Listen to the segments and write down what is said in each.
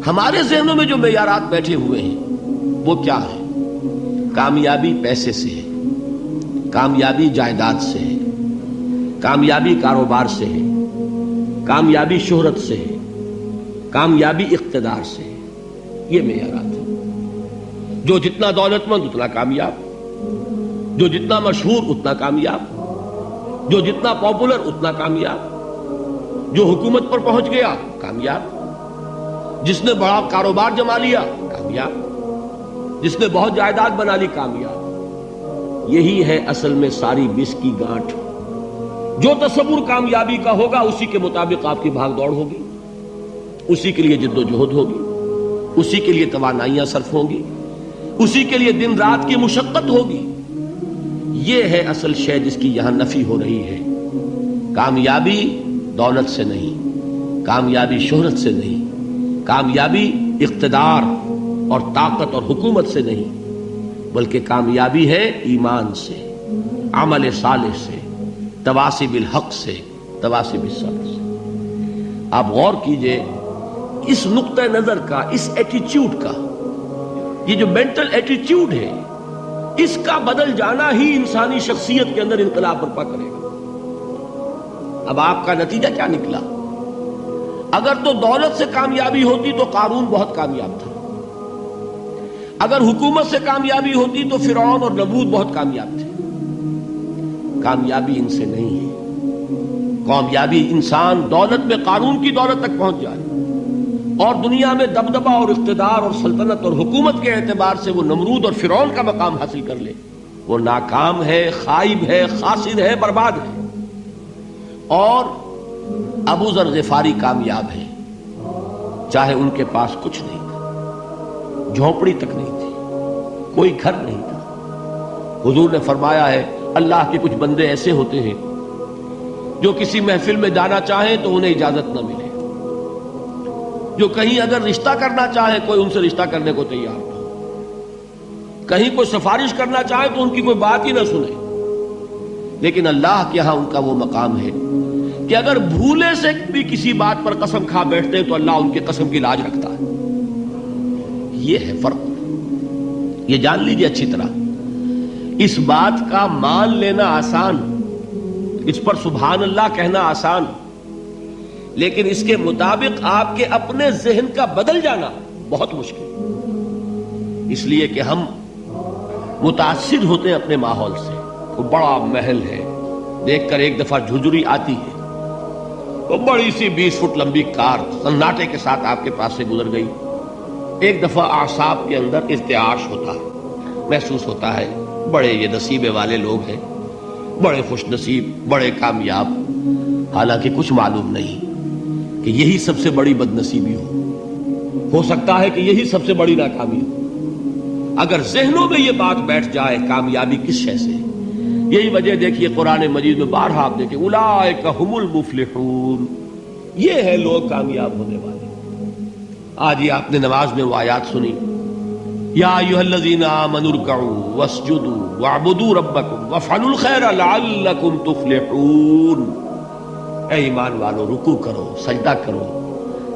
ہمارے ذہنوں میں جو معیارات بیٹھے ہوئے ہیں وہ کیا ہے؟ کامیابی پیسے سے ہے، کامیابی جائیداد سے ہے، کامیابی کاروبار سے ہے، کامیابی شہرت سے ہے، کامیابی اقتدار سے ہے. یہ معیارات ہیں. جو جتنا دولت مند اتنا کامیاب، جو جتنا مشہور اتنا کامیاب، جو جتنا پاپولر اتنا کامیاب، جو حکومت پر پہنچ گیا کامیاب، جس نے بڑا کاروبار جما لیا کامیاب، جس نے بہت جائیداد بنا لی کامیاب. یہی ہے اصل میں ساری بس کی گانٹھ. جو تصور کامیابی کا ہوگا اسی کے مطابق آپ کی بھاگ دوڑ ہوگی، اسی کے لیے جد و جہد ہوگی، اسی کے لیے توانائیاں صرف ہوں گی، اسی کے لیے دن رات کی مشقت ہوگی. یہ ہے اصل شے جس کی یہاں نفی ہو رہی ہے. کامیابی دولت سے نہیں، کامیابی شہرت سے نہیں، کامیابی اقتدار اور طاقت اور حکومت سے نہیں، بلکہ کامیابی ہے ایمان سے، عمل صالح سے، تواصی بالحق سے، تواصی بالصبر سے. آپ غور کیجئے اس نقطہ نظر کا، اس ایٹیچیوڈ کا، یہ جو مینٹل ایٹیچیوڈ ہے اس کا بدل جانا ہی انسانی شخصیت کے اندر انقلاب برپا کرے گا. اب آپ کا نتیجہ کیا نکلا؟ اگر تو دولت سے کامیابی ہوتی تو قارون بہت کامیاب تھا، اگر حکومت سے کامیابی ہوتی تو فرعون اور نمرود بہت کامیاب تھے. کامیابی ان سے نہیں ہے. کامیابی انسان دولت میں قارون کی دولت تک پہنچ جائے اور دنیا میں دبدبہ اور اقتدار اور سلطنت اور حکومت کے اعتبار سے وہ نمرود اور فرعون کا مقام حاصل کر لے، وہ ناکام ہے، خائب ہے، خاسر ہے، برباد ہے. اور ابو ذر غفاری کامیاب ہے، چاہے ان کے پاس کچھ نہیں تھا، جھونپڑی تک نہیں تھی، کوئی گھر نہیں تھا. حضور نے فرمایا ہے اللہ کے کچھ بندے ایسے ہوتے ہیں جو کسی محفل میں جانا چاہیں تو انہیں اجازت نہ ملے، جو کہیں اگر رشتہ کرنا چاہے کوئی ان سے رشتہ کرنے کو تیار نہ، کہیں کوئی سفارش کرنا چاہے تو ان کی کوئی بات ہی نہ سنے. لیکن اللہ کے ہاں ان کا وہ مقام ہے کہ اگر بھولے سے بھی کسی بات پر قسم کھا بیٹھتے تو اللہ ان کی قسم کی لاج رکھتا ہے. یہ ہے فرق. یہ جان لیجیے اچھی طرح. اس بات کا مان لینا آسان، اس پر سبحان اللہ کہنا آسان، لیکن اس کے مطابق آپ کے اپنے ذہن کا بدل جانا بہت مشکل. اس لیے کہ ہم متاثر ہوتے ہیں اپنے ماحول سے. وہ بڑا محل ہے، دیکھ کر ایک دفعہ جھجری آتی ہے، وہ بڑی سی 20 فٹ لمبی کار سناٹے کے ساتھ آپ کے پاس سے گزر گئی. ایک دفعہ اعصاب کے اندر ارتعاش ہوتا ہے، محسوس ہوتا ہے بڑے یہ نصیبے والے لوگ ہیں، بڑے خوش نصیب، بڑے کامیاب. حالانکہ کچھ معلوم نہیں کہ یہی سب سے بڑی بد نصیبی ہو سکتا ہے کہ یہی سب سے بڑی ناکامی ہو. اگر ذہنوں میں یہ بات بیٹھ جائے کامیابی کس شے سے. یہی وجہ دیکھیے قرآن مجید میں بارہا آپ دیکھیں اولئک ھم المفلحون، یہ ہے لوگ کامیاب ہونے والے. آج یہ آپ نے نماز میں وہ آیات سنی، یا ایھا الذین آمنوا ارکعوا واسجدوا واعبدوا ربکم وافعلوا الخیر لعلکم تفلحون. اے ایمان والو، رکوع کرو، سجدہ کرو،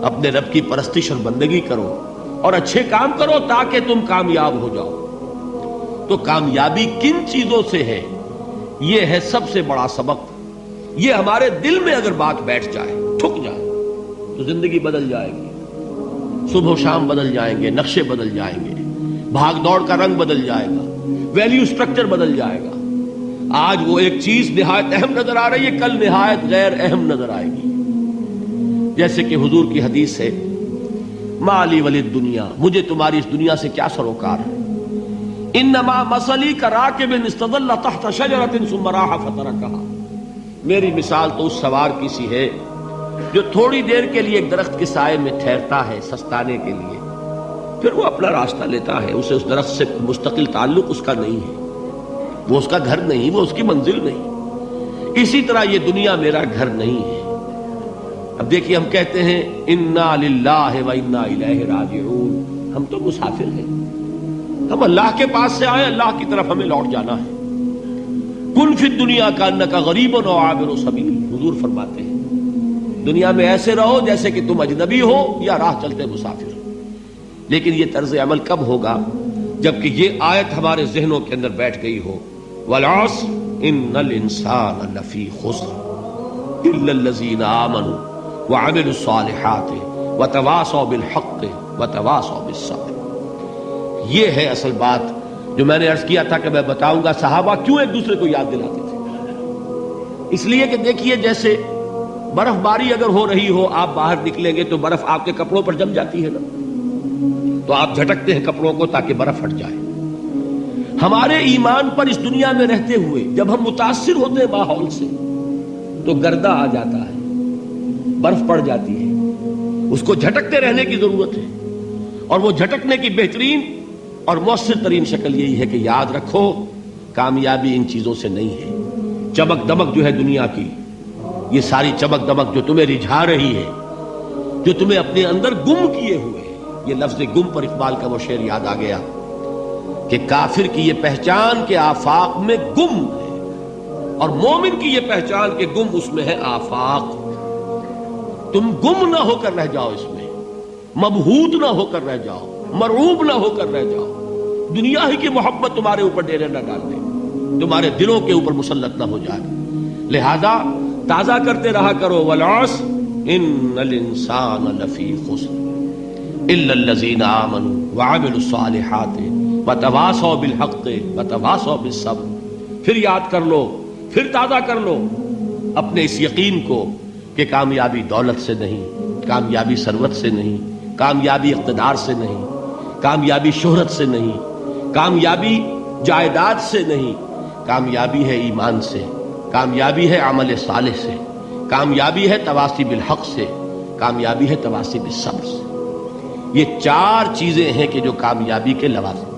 اپنے رب کی پرستش اور بندگی کرو اور اچھے کام کرو تاکہ تم کامیاب ہو جاؤ. تو کامیابی کن چیزوں سے ہے؟ یہ ہے سب سے بڑا سبق. یہ ہمارے دل میں اگر بات بیٹھ جائے، ٹھک جائے، تو زندگی بدل جائے گی. صبح و شام بدل جائیں گے، نقشے بدل جائیں گے، بھاگ دوڑ کا رنگ بدل جائے گا، ویلیو سٹرکچر بدل جائے گا. آج وہ ایک چیز نہایت اہم نظر آ رہی ہے، کل نہایت غیر اہم نظر آئے گی. جیسے کہ حضور کی حدیث ہے مالی ولد دنیا، مجھے تمہاری اس دنیا سے کیا سروکار ہے. انما مثلی کراکب استظل تحت شجرۃ ثم راح فترکها، میری مثال تو اس سوار کی سی ہے جو تھوڑی دیر کے لیے ایک درخت کے سائے میں ٹھہرتا ہے سستانے کے لیے، پھر وہ اپنا راستہ لیتا ہے. اسے اس درخت سے مستقل تعلق اس کا نہیں ہے، وہ اس کا گھر نہیں، وہ اس کی منزل نہیں. اسی طرح یہ دنیا میرا گھر نہیں ہے. اب دیکھیے ہم کہتے ہیں انا للہ و انا الیہ راجعون، ہم تو مسافر ہیں، ہم اللہ کے پاس سے آئے، اللہ کی طرف ہمیں لوٹ جانا ہے. کن فی الدنیا کانک غریب و عابر سبیل، حضور فرماتے ہیں دنیا میں ایسے رہو جیسے کہ تم اجنبی ہو یا راہ چلتے مسافر. لیکن یہ طرز عمل کب ہوگا؟ جبکہ یہ آیت ہمارے ذہنوں کے اندر بیٹھ گئی ہو، والعصر ان الانسان لفی خسر الا الذین آمنوا وعملوا الصالحات وتواصوا بالحق وتواصوا بالصبر۔ یہ ہے اصل بات جو میں نے عرض کیا تھا کہ میں بتاؤں گا صحابہ کیوں ایک دوسرے کو یاد دلاتے تھے۔ اس لیے کہ دیکھیے جیسے برف باری اگر ہو رہی ہو، آپ باہر نکلیں گے تو برف آپ کے کپڑوں پر جم جاتی ہے نا، تو آپ جھٹکتے ہیں کپڑوں کو تاکہ برف ہٹ جائے۔ ہمارے ایمان پر اس دنیا میں رہتے ہوئے جب ہم متاثر ہوتے ہیں ماحول سے تو گردہ آ جاتا ہے، برف پڑ جاتی ہے، اس کو جھٹکتے رہنے کی ضرورت ہے۔ اور وہ جھٹکنے کی بہترین اور مؤثر ترین شکل یہی ہے کہ یاد رکھو کامیابی ان چیزوں سے نہیں ہے۔ چمک دمک جو ہے دنیا کی، یہ ساری چمک دمک جو تمہیں رجھا رہی ہے، جو تمہیں اپنے اندر گم کیے ہوئے، یہ لفظ گم پر اقبال کا وہ شعر یاد آ گیا کہ کافر کی یہ پہچان کے آفاق میں گم ہے، اور مومن کی یہ پہچان کے گم اس میں ہے آفاق۔ تم گم نہ ہو کر رہ جاؤ اس میں، مبہوت نہ ہو کر رہ جاؤ، مرعوب نہ ہو کر رہ جاؤ، دنیا ہی کی محبت تمہارے اوپر ڈیرے نہ ڈال دے، تمہارے دلوں کے اوپر مسلط نہ ہو جائے۔ لہذا تازہ کرتے رہا کرو، والعصر ان الانسان لفی خسر الا الذین آمنوا وعملوا الصالحات وتواصوا بالحق وتواصوا بالصبر۔ پھر یاد کر لو، پھر تازہ کر لو اپنے اس یقین کو کہ کامیابی دولت سے نہیں، کامیابی ثروت سے نہیں، کامیابی اقتدار سے نہیں، کامیابی شہرت سے نہیں، کامیابی جائیداد سے نہیں، کامیابی ہے ایمان سے، کامیابی ہے عمل صالح سے، کامیابی ہے تواصی بالحق سے، کامیابی ہے تواصی بالصبر سے۔ یہ چار چیزیں ہیں کہ جو کامیابی کے لوازم